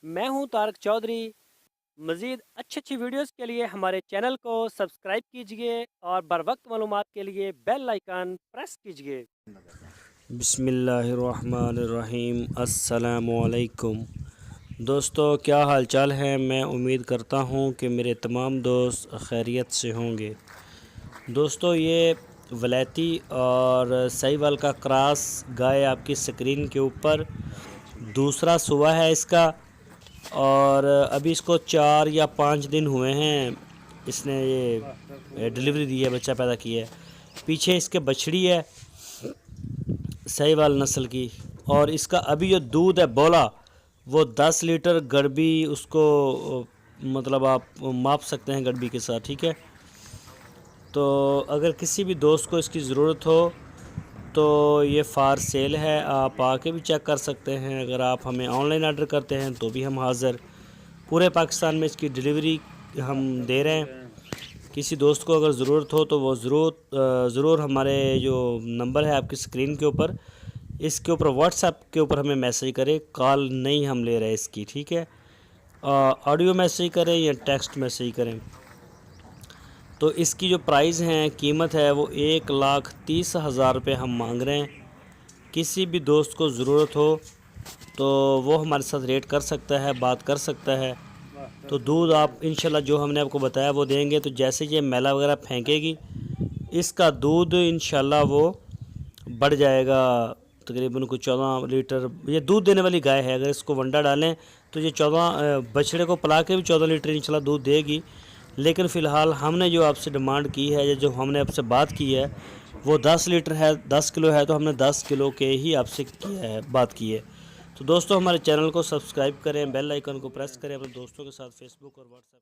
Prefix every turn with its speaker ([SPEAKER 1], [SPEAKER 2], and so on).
[SPEAKER 1] मैं हूं तारक चौधरी। मज़ीद अच्छी वीडियोस के लिए हमारे चैनल को सब्सक्राइब कीजिए और बर वक्त मालूमात के लिए बेल आइकन प्रेस कीजिए। बिस्मिल्लाहिर्रहमानिर्रहीम। अस्सलामुअलैकुम दोस्तों, क्या हाल चाल है। मैं उम्मीद करता हूँ कि मेरे तमाम दोस्त खैरियत से होंगे। दोस्तों, ये वलैती और साहिवाल का क्रॉस गाय आपकी स्क्रीन के ऊपर दूसरा सुबह है इसका, और अभी इसको 4 या 5 दिन हुए हैं इसने ये डिलीवरी दी है, बच्चा पैदा किया है। पीछे इसके बछड़ी है साहिवाल नस्ल की, और इसका अभी जो दूध है बोला वो 10 लीटर गड़बी उसको मतलब आप माप सकते हैं गड़बी के साथ, ठीक है। तो अगर किसी भी दोस्त को इसकी ज़रूरत हो तो ये फार सेल है, आप आके भी चेक कर सकते हैं। अगर आप हमें ऑनलाइन ऑर्डर करते हैं तो भी हम हाज़िर, पूरे पाकिस्तान में इसकी डिलीवरी हम दे रहे हैं। किसी दोस्त को अगर ज़रूरत हो तो वो ज़रूर हमारे जो नंबर है आपकी स्क्रीन के ऊपर, इसके ऊपर व्हाट्सएप के ऊपर हमें मैसेज करें। कॉल नहीं हम ले रहे इसकी, ठीक है। ऑडियो मैसेज करें या टेक्स्ट मैसेज करें। तो इसकी जो प्राइस है, कीमत है, वो 1,30,000 रुपये हम मांग रहे हैं। किसी भी दोस्त को ज़रूरत हो तो वो हमारे साथ रेट कर सकता है, बात कर सकता है। तो दूध आप इंशाल्लाह जो हमने आपको बताया वो देंगे। तो जैसे ये मैला वगैरह फेंकेगी, इसका दूध इंशाल्लाह वो बढ़ जाएगा। तकरीबन कुछ 14 लीटर ये दूध देने वाली गाय है। अगर इसको वंडा डालें तो ये 14 बछड़े को पला के भी 14 लीटर इंशाल्लाह दूध देगी। लेकिन फ़िलहाल हमने जो आपसे डिमांड की है या जो हमने आपसे बात की है वो 10 लीटर है, 10 किलो है, तो हमने 10 किलो के ही आपसे किया है, बात की है। तो दोस्तों, हमारे चैनल को सब्सक्राइब करें, बेल आइकन को प्रेस करें, अपने दोस्तों के साथ फेसबुक और व्हाट्सएप